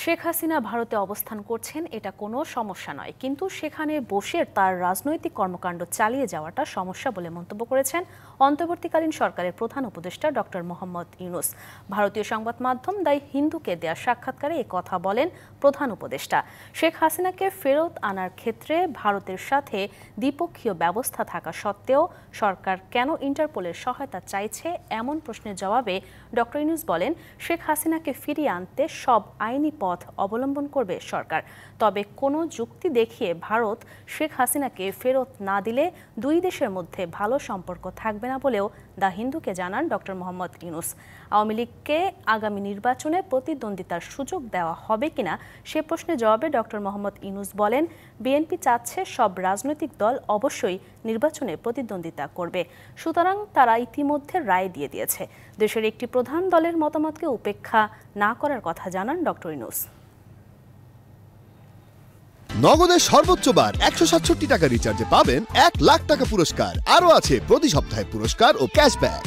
শেখ হাসিনা ভারতে অবস্থান করছেন এটা কোনো সমস্যা নয়, কিন্তু সেখানে বসে তার রাজনৈতিক কর্মকাণ্ড চালিয়ে যাওয়াটা সমস্যা বলে মন্তব্য করেছেন অন্তর্বর্তীকালীন সরকারের প্রধান উপদেষ্টা ডক্টর মোহাম্মদ ইউনূস। ভারতীয় সংবাদ মাধ্যম দ্য হিন্দুকে দেয়া সাক্ষাৎকারে এ কথা বলেন প্রধান উপদেষ্টা। শেখ হাসিনাকে ফেরত আনার ক্ষেত্রে ভারতের সাথে দ্বিপক্ষীয় ব্যবস্থা থাকা সত্ত্বেও সরকার কেন ইন্টারপোলের সহায়তা চাইছে এমন প্রশ্নের জবাবে ডক্টর ইউনূস বলেন, শেখ হাসিনাকে ফিরিয়ে আনতে সব আইনি পথ অবলম্বন করবে সরকার। তবে কোনো যুক্তি দেখিয়ে ভারত শেখ হাসিনাকে ফেরত না দিলে দুই দেশের মধ্যে ভালো সম্পর্ক থাকবে না বলেও দ্য হিন্দুকে জানান ডক্টর মোহাম্মদ ইউনূস। আওয়ামী লীগকে আগামী নির্বাচনে প্রতিদ্বন্দ্বিতার সুযোগ দেওয়া হবে কিনা সে প্রশ্নের জবাবে ডক্টর মোহাম্মদ ইউনূস বলেন, বিএনপি চাচ্ছে সব রাজনৈতিক দল অবশ্যই নির্বাচনে প্রতিদ্বন্দ্বিতা করবে, সুতরাং তারা ইতিমধ্যে রায় দিয়ে দিয়েছে। দেশের একটি প্রধান দলের মতামতকে উপেক্ষা না করার কথা জানান ডক্টর ইউনূস। নগদের সর্বোচ্চ বার 167 টাকা রিচার্জে পাবেন 1 লাখ টাকা পুরস্কার। আরও আছে প্রতি সপ্তাহে পুরস্কার ও ক্যাশব্যাক।